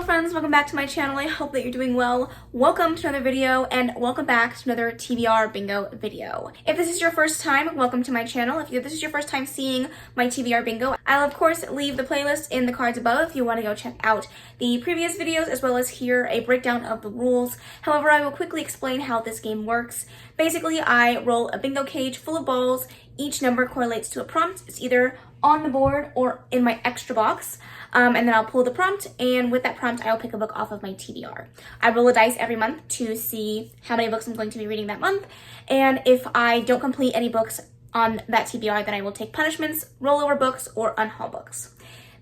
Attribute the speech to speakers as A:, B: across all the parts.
A: friends, welcome back to my channel. I hope that you're doing well. Welcome to another video and welcome back to another TBR bingo video. If this is your first time, welcome to my channel. If this is your first time seeing my TBR bingo, I'll of course leave the playlist in the cards above if you want to go check out the previous videos as well as hear a breakdown of the rules. However, I will quickly explain how this game works. Basically, I roll a bingo cage full of balls. Each number correlates to a prompt. It's either on the board or in my extra box. And then I'll pull the prompt, and with that prompt, I'll pick a book off of my TBR. I roll a dice every month to see how many books I'm going to be reading that month, and if I don't complete any books on that TBR, then I will take punishments, rollover books, or unhaul books.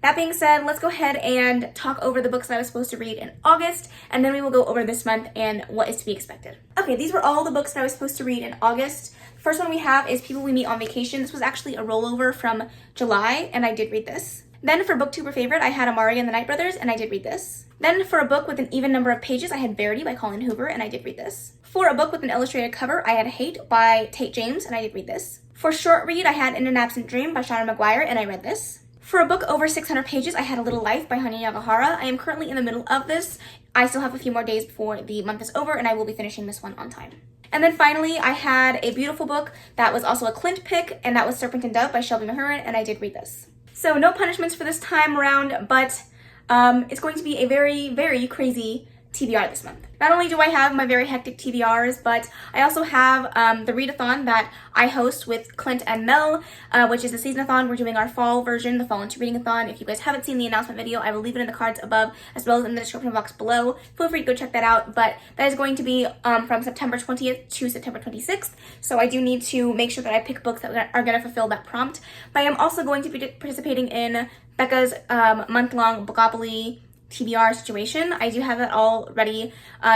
A: That being said, let's go ahead and talk over the books that I was supposed to read in August, and then we will go over this month and what is to be expected. Okay, these were all the books that I was supposed to read in August. The first one we have is People We Meet on Vacation. This was actually a rollover from July, and I did read this. Then for Booktuber favorite, I had Amari and the Night Brothers, and I did read this. Then for a book with an even number of pages, I had Verity by Colleen Hoover, and I did read this. For a book with an illustrated cover, I had Hate by Tate James, and I did read this. For short read, I had In an Absent Dream by Shauna McGuire, and I read this. For a book over 600 pages, I had A Little Life by Hanya Yagahara. I am currently in the middle of this. I still have a few more days before the month is over, and I will be finishing this one on time. And then finally, I had a beautiful book that was also a Clint pick, and that was Serpent and Dove by Shelby Mahurin, and I did read this. So no punishments for this time around, but it's going to be a very, very crazy TBR this month. Not only do I have my very hectic TBRs, but I also have the readathon that I host with Clint and Mel, which is the seasonathon. We're doing our fall version, the Fall Into Reading-a-thon. If you guys haven't seen the announcement video, I will leave it in the cards above as well as in the description box below. Feel free to go check that out, but that is going to be from September 20th to September 26th, so I do need to make sure that I pick books that are going to fulfill that prompt. But I am also going to be participating in Becca's month-long Bookopoly TBR situation. I do have it all ready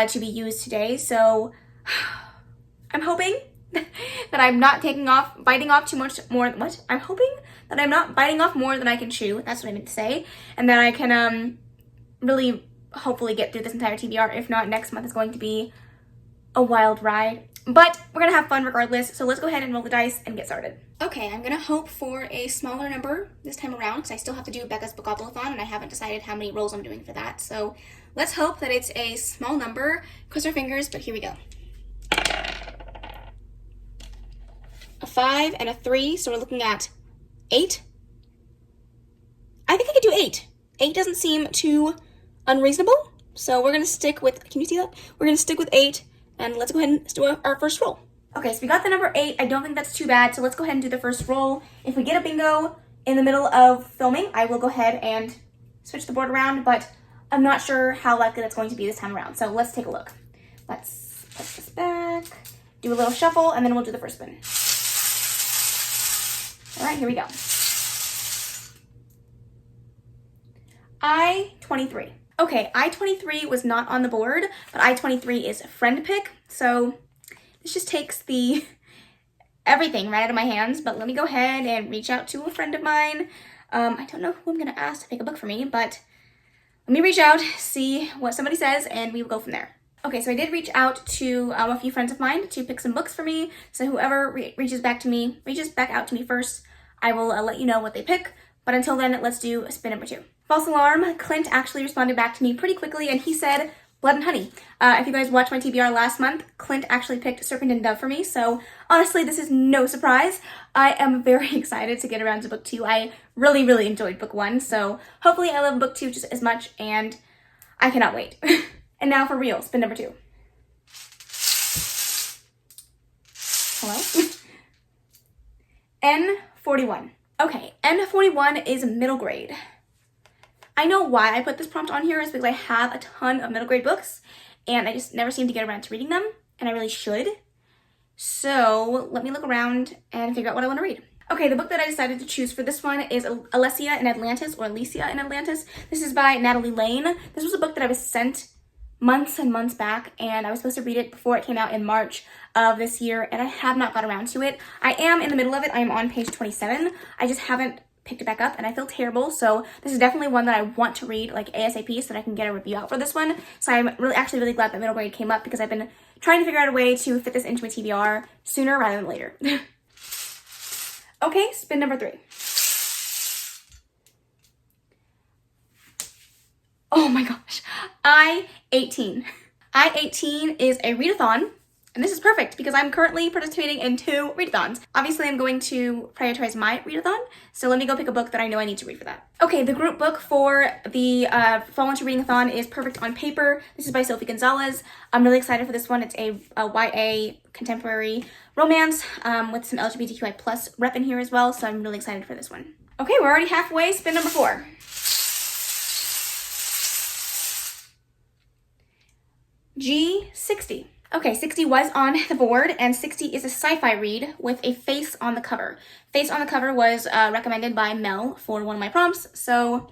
A: to be used today, so I'm hoping that I'm not biting off too much more. What? I'm hoping that I'm not biting off more than I can chew. That's what I meant to say, and that I can really hopefully get through this entire TBR. If not, next month is going to be a wild ride. But we're gonna have fun regardless, so let's go ahead and roll the dice and get started. Okay, I'm gonna hope for a smaller number this time around because I still have to do Becca's Bookoplathon and I haven't decided how many rolls I'm doing for that. So let's hope that it's a small number. Cross our fingers, but here we go. A 5 and a 3, so we're looking at 8. I think I could do 8. 8 doesn't seem too unreasonable, so we're gonna stick with, can you see that? We're gonna stick with 8. And let's go ahead and do our first roll. Okay, so we got the number 8. I don't think that's too bad, so let's go ahead and do the first roll. If we get a bingo in the middle of filming, I will go ahead and switch the board around, but I'm not sure how likely that's going to be this time around. So let's take a look. Let's put this back, do a little shuffle, and then we'll do the first spin. All right, here we go. I-23. Okay, I-23 was not on the board, but I-23 is a friend pick, so this just takes everything right out of my hands, but let me go ahead and reach out to a friend of mine. I don't know who I'm going to ask to pick a book for me, but let me reach out, see what somebody says, and we will go from there. Okay, so I did reach out to a few friends of mine to pick some books for me, so whoever reaches back out to me first, I will let you know what they pick, but until then, let's do spin number 2. False alarm, Clint actually responded back to me pretty quickly, and he said Blood and Honey. If you guys watched my TBR last month, Clint actually picked Serpent and Dove for me, so honestly, this is no surprise. I am very excited to get around to book 2. I really, really enjoyed book 1, so hopefully I love book 2 just as much, and I cannot wait. And now for real, spin number 2. Hello? N41. Okay, N41 is middle grade. I know why I put this prompt on here is because I have a ton of middle grade books and I just never seem to get around to reading them, and I really should. So let me look around and figure out what I want to read. Okay, the book that I decided to choose for this one is Alicia in Atlantis, or Alicia in Atlantis. This is by Natalie Lane. This was a book that I was sent months and months back, and I was supposed to read it before it came out in March of this year, and I have not got around to it. I am in the middle of it. I am on page 27. I just haven't picked it back up, and I feel terrible, so this is definitely one that I want to read like ASAP so that I can get a review out for this one. So I'm actually really glad that middle grade came up because I've been trying to figure out a way to fit this into a TBR sooner rather than later. Okay, spin number 3. Oh my gosh. I-18. I-18 is a readathon. And this is perfect because I'm currently participating in 2 readathons. Obviously, I'm going to prioritize my readathon, so let me go pick a book that I know I need to read for that. Okay, the group book for the Fall Into Reading-a-thon is Perfect on Paper. This is by Sophie Gonzalez. I'm really excited for this one. It's a YA contemporary romance with some LGBTQI plus rep in here as well, so I'm really excited for this one. Okay, we're already halfway. Spin number 4. G60. Okay, 60 was on the board, and 60 is a sci-fi read with a face on the cover. Face on the cover was recommended by Mel for one of my prompts, so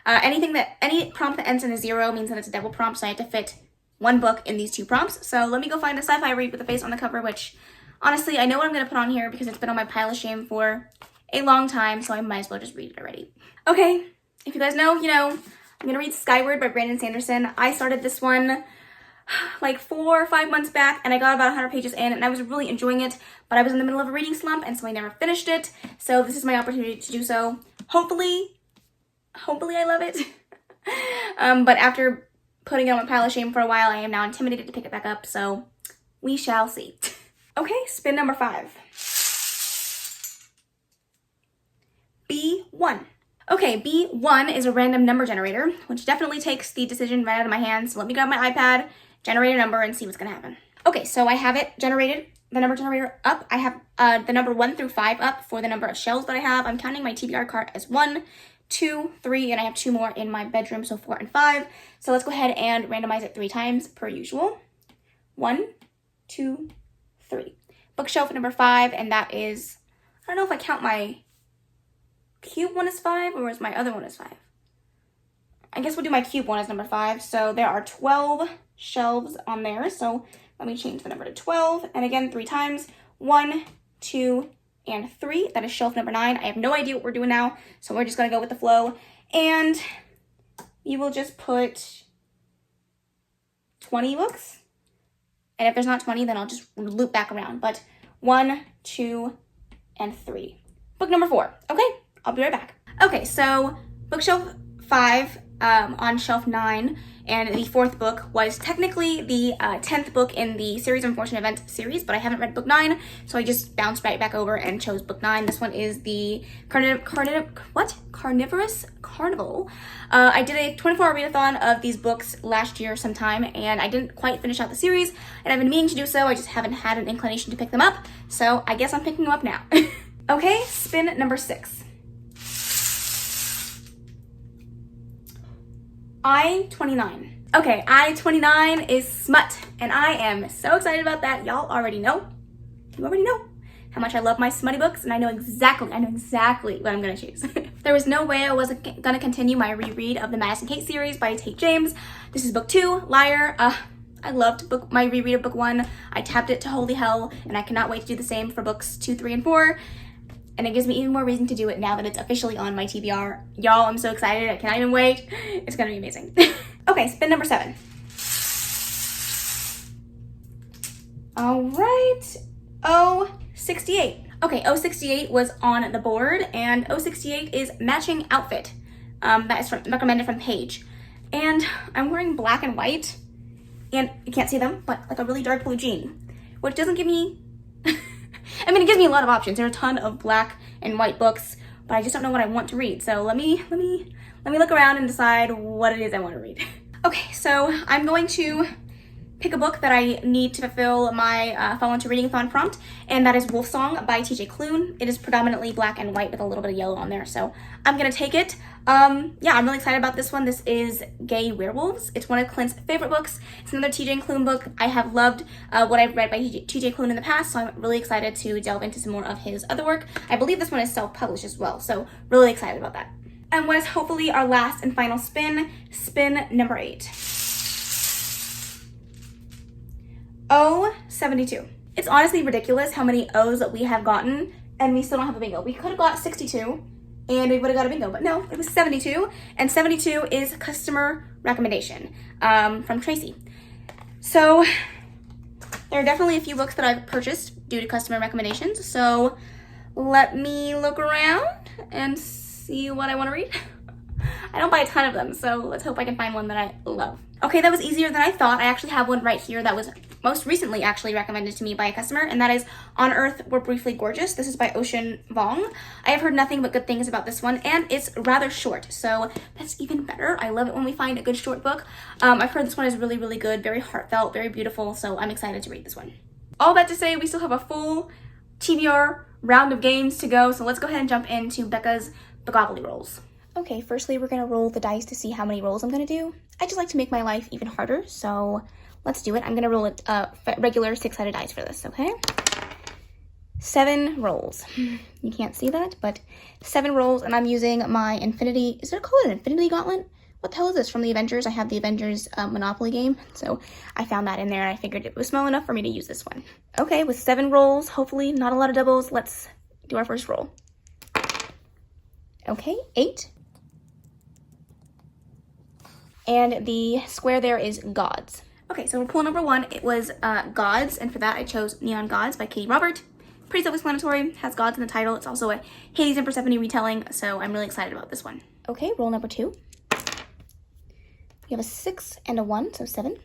A: any prompt that ends in a 0 means that it's a double prompt, so I have to fit one book in these 2 prompts. So let me go find a sci-fi read with a face on the cover, which honestly, I know what I'm going to put on here because it's been on my pile of shame for a long time, so I might as well just read it already. Okay, if you guys know, you know, I'm going to read Skyward by Brandon Sanderson. I started this one like 4 or 5 months back, and I got about 100 pages in, and I was really enjoying it, but I was in the middle of a reading slump, and so I never finished it. So this is my opportunity to do so. Hopefully I love it. But after putting it on my pile of shame for a while, I am now intimidated to pick it back up, so we shall see. Okay, spin number 5. B1. Okay, B1 is a random number generator, which definitely takes the decision right out of my hands. So let me grab my iPad, generate a number, and see what's gonna happen. Okay, so I have it generated, the number generator up. I have the number 1 through 5 up for the number of shelves that I have. I'm counting my TBR cart as 1, 2, 3, and I have 2 more in my bedroom, so 4 and 5. So let's go ahead and randomize it 3 times per usual. 1, 2, 3. Bookshelf number 5, and that is, I don't know if I count my cube one as 5 or is my other one as 5. I guess we'll do my cube one as number 5. So there are 12 shelves on there. So let me change the number to 12. And again, 3 times. 1, 2, and 3. That is shelf number 9. I have no idea what we're doing now, so we're just going to go with the flow. And you will just put 20 books. And if there's not 20, then I'll just loop back around. But 1, 2, and 3. Book number 4. Okay, I'll be right back. Okay, so bookshelf 5 on shelf 9, and the 4th book was technically the 10th book in the Series of Unfortunate Events series, but I haven't read book 9, so I just bounced right back over and chose book 9. This one is the Carnivorous Carnival. I did a 24-hour readathon of these books last year sometime, and I didn't quite finish out the series, and I've been meaning to do so. I just haven't had an inclination to pick them up, so I guess I'm picking them up now. Okay, spin number 6. I-29. Okay, I-29 is smut, and I am so excited about that. Y'all already know. You already know how much I love my smutty books, and I know exactly what I'm gonna choose. There was no way I wasn't gonna continue my reread of the Madison Kate series by Tate James. This is book 2, Liar. I loved my reread of book 1. I tapped it to holy hell, and I cannot wait to do the same for books 2, 3, and 4. And it gives me even more reason to do it now that it's officially on my TBR. Y'all, I'm so excited. I cannot even wait. It's gonna be amazing. Okay, spin number 7. All right, O68. Okay, O68 was on the board, and O68 is Matching Outfit. That is recommended from Paige. And I'm wearing black and white, and you can't see them, but like a really dark blue jean, which doesn't give me, I mean, it gives me a lot of options. There are a ton of black and white books, but I just don't know what I want to read. So let me look around and decide what it is I want to read. Okay, so I'm going to pick a book that I need to fulfill my Fall Into Reading-a-thon prompt, and that is Wolf Song by TJ Klune. It is predominantly black and white with a little bit of yellow on there, so I'm gonna take it. Yeah, I'm really excited about this one. This is Gay Werewolves. It's one of Clint's favorite books. It's another TJ Klune book. I have loved what I've read by TJ Klune in the past, so I'm really excited to delve into some more of his other work. I believe this one is self-published as well, so really excited about that. And what is hopefully our last and final spin, spin number 8. O72. It's honestly ridiculous how many O's that we have gotten, and we still don't have a bingo. We could have got 62, and we would have got a bingo, but no, it was 72, and 72 is customer recommendation from Tracy. So there are definitely a few books that I've purchased due to customer recommendations, so let me look around and see what I want to read. I don't buy a ton of them, so let's hope I can find one that I love. Okay, that was easier than I thought. I actually have one right here that was most recently actually recommended to me by a customer, and that is On Earth We're Briefly Gorgeous. This is by Ocean Vuong. I have heard nothing but good things about this one, and it's rather short, so that's even better. I love it when we find a good short book. I've heard this one is really, really good, very heartfelt, very beautiful, so I'm excited to read this one. All that to say, we still have a full TBR round of games to go, so let's go ahead and jump into Becca's Bookopoly rolls. Okay, firstly, we're gonna roll the dice to see how many rolls I'm gonna do. I just like to make my life even harder, so let's do it. I'm gonna roll a regular 6-sided dice for this, okay? 7 rolls. You can't see that, but 7 rolls, and I'm using my Infinity, is it called an Infinity Gauntlet? What the hell is this? From the Avengers. I have the Avengers Monopoly game, so I found that in there, and I figured it was small enough for me to use this one. Okay, with 7 rolls, hopefully not a lot of doubles, let's do our first roll. Okay, 8. And the square there is Gods. Okay, so for pool number 1, it was Gods, and for that I chose Neon Gods by Katie Robert. Pretty self-explanatory, has Gods in the title. It's also a Hades and Persephone retelling, so I'm really excited about this one. Okay, roll number 2. We have a 6 and a 1, so 7.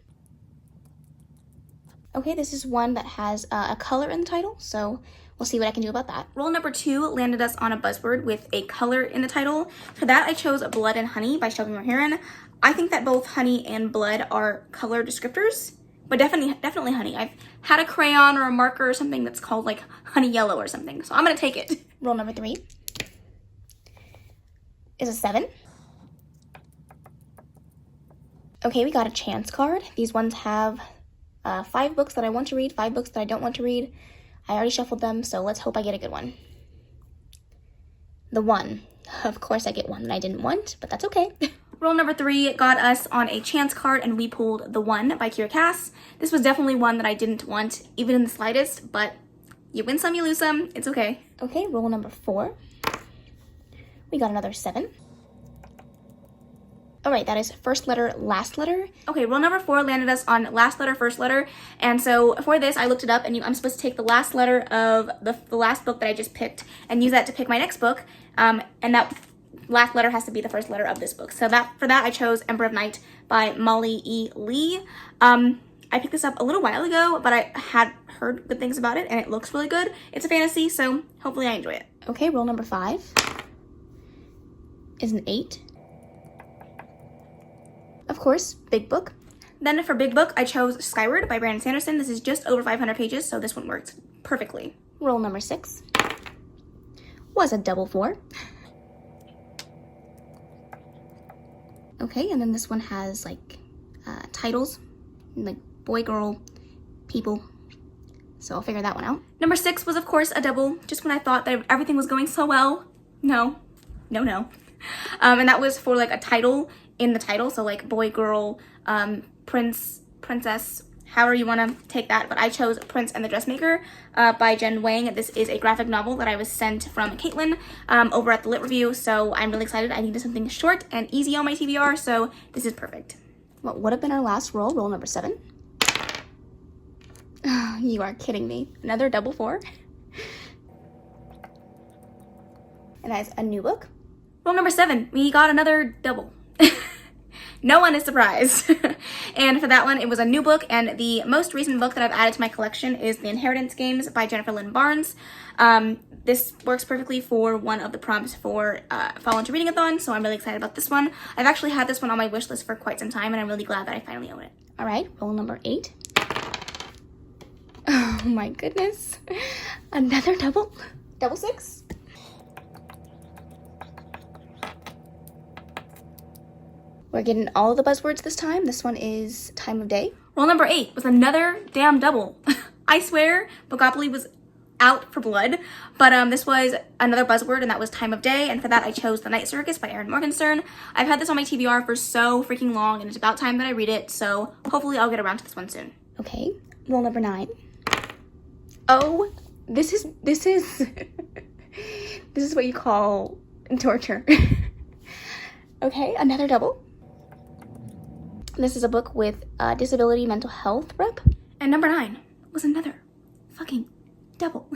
A: Okay, this is one that has a color in the title, so we'll see what I can do about that. Roll number 2 landed us on a buzzword with a color in the title. For that, I chose Blood and Honey by Shelby Moheran. I think that both honey and blood are color descriptors, but definitely honey. I've had a crayon or a marker or something that's called like honey yellow or something, so I'm gonna take it. Roll number 3 is a 7. Okay, we got a chance card. These ones have 5 books that I want to read, 5 books that I don't want to read. I already shuffled them, so let's hope I get a good one. The 1. Of course I get one that I didn't want, but that's okay. Roll number 3 got us on a chance card, and we pulled The One by Kira Cass. This was definitely one that I didn't want, even in the slightest, but you win some, you lose some. It's okay. Okay, roll number 4. We got another 7. All right, that is first letter, last letter. Okay, roll number 4 landed us on last letter, first letter. And so for this, I looked it up, and I'm supposed to take the last letter of the last book that I just picked and use that to pick my next book. And that last letter has to be the first letter of this book. So for that, I chose Emperor of Night by Molly E. Lee. I picked this up a little while ago, but I had heard good things about it, and it looks really good. It's a fantasy, so hopefully I enjoy it. Okay, roll number 5 is an 8. Of course, big book. Then for big book, I chose Skyward by Brandon Sanderson. This is just over 500 pages, so this one works perfectly. Roll number 6 was a double 4. Okay, and then this one has like titles, like boy, girl, people. So I'll figure that one out. Number 6 was, of course, a double, just when I thought that everything was going so well. No. And that was for like a title in the title, so like boy, girl, prince, princess, however you want to take that, but I chose Prince and the Dressmaker by Jen Wang. This is a graphic novel that I was sent from Caitlin over at the Lit Review, so I'm really excited. I needed something short and easy on my TBR, so this is perfect. What would have been our last roll, roll number 7. You are kidding me. Another double 4. And that is a new book. Roll number 7, we got another double. No one is surprised. And for that one, it was a new book, and the most recent book that I've added to my collection is The Inheritance Games by Jennifer Lynn Barnes. This works perfectly for one of the prompts for Fall Into Reading-a-thon, so I'm really excited about this one. I've actually had this one on my wish list for quite some time, and I'm really glad that I finally own it. All right, roll number 8. Oh my goodness. Another double? Double 6? We're getting all of the buzzwords this time. This one is Time of Day. Roll number 8 was another damn double. I swear, Bookopoly was out for blood, but this was another buzzword, and that was Time of Day, and for that I chose The Night Circus by Erin Morgenstern. I've had this on my TBR for so freaking long, and it's about time that I read it, so hopefully I'll get around to this one soon. Okay, roll number 9. Oh, this is this is what you call torture. Okay, another double. This is a book with disability mental health rep. And number 9 was another fucking double.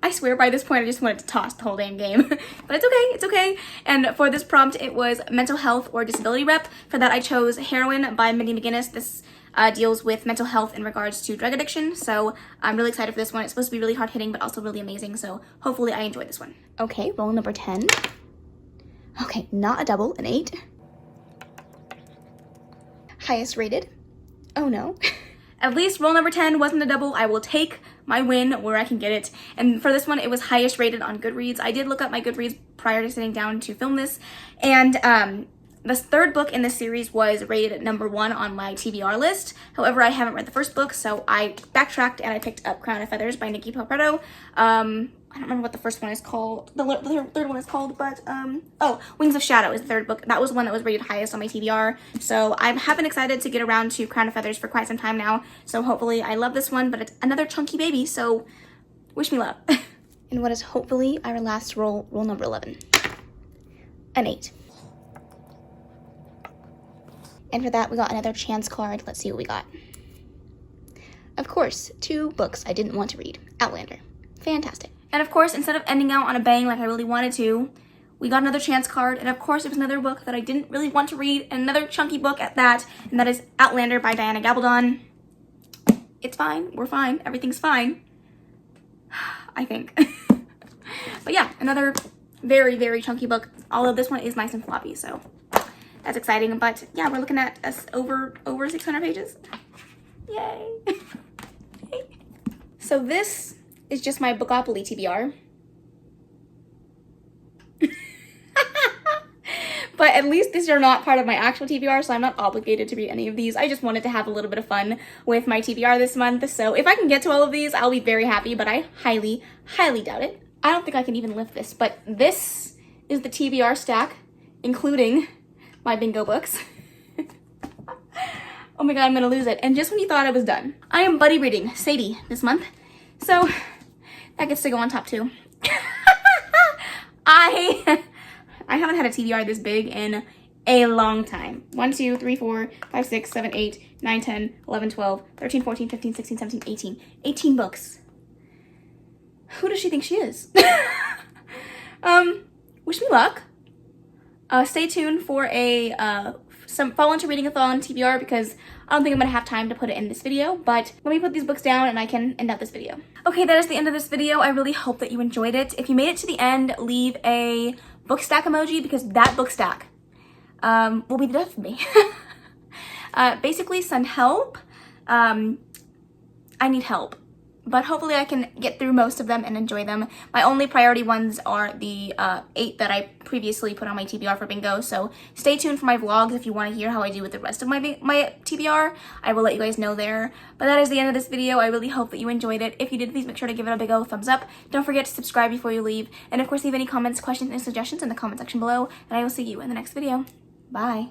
A: I swear by this point I just wanted to toss the whole damn game. But it's okay, it's okay. And for this prompt, it was mental health or disability rep. For that, I chose Heroin by Mindy McGinnis. This deals with mental health in regards to drug addiction. So I'm really excited for this one. It's supposed to be really hard hitting, but also really amazing. So hopefully I enjoy this one. Okay, roll number 10. Okay, not a double, an 8. Highest rated. Oh no. At least roll number 10 wasn't a double. I will take my win where I can get it. And for this one, it was highest rated on Goodreads. I did look up my Goodreads prior to sitting down to film this. And the third book in this series was rated at number 1 on my TBR list. However, I haven't read the first book, so I backtracked and I picked up Crown of Feathers by Nikki Palpretto. I don't remember what the first one is called. The third one is called, but, oh, Wings of Shadow is the third book. That was one that was rated highest on my TBR. So I have been excited to get around to Crown of Feathers for quite some time now. So hopefully I love this one, but it's another chunky baby, so wish me luck. And what is hopefully our last roll, roll number 11. An 8. And for that, we got another chance card. Let's see what we got. Of course, 2 books I didn't want to read. Outlander. Fantastic. And of course, instead of ending out on a bang like I really wanted to, we got another chance card. And of course, it was another book that I didn't really want to read, and another chunky book at that, and that is Outlander by Diana Gabaldon. It's fine. We're fine. Everything's fine. I think. But yeah, another very, very chunky book. Although this one is nice and floppy, so that's exciting. But yeah, we're looking at us over 600 pages. Yay. So this is just my Bookopoly TBR. But at least these are not part of my actual TBR, so I'm not obligated to read any of these. I just wanted to have a little bit of fun with my TBR this month. So if I can get to all of these, I'll be very happy, but I highly, highly doubt it. I don't think I can even lift this, but this is the TBR stack, including my bingo books. Oh my god, I'm gonna lose it. And just when you thought I was done, I am buddy reading Sadie this month. So that gets to go on top too. I haven't had a TBR this big in a long time. 1, 2, 3, 4, 5, 6, 7, 8, 9, 10, 11, 12, 13, 14, 15, 16, 17, 18. 18 books. Who does she think she is? Wish me luck. Stay tuned for a some fall into reading-a-thon TBR because I don't think I'm gonna have time to put it in this video, but let me put these books down and I can end up this video. Okay, that is the end of this video. I really hope that you enjoyed it. If you made it to the end, leave a book stack emoji because that book stack will be the death of me. Basically, send help. I need help. But hopefully I can get through most of them and enjoy them. My only priority ones are the 8 that I previously put on my TBR for bingo. So stay tuned for my vlogs if you want to hear how I do with the rest of my TBR. I will let you guys know there. But that is the end of this video. I really hope that you enjoyed it. If you did, please make sure to give it a big old thumbs up. Don't forget to subscribe before you leave. And of course, leave any comments, questions, and suggestions in the comment section below. And I will see you in the next video. Bye.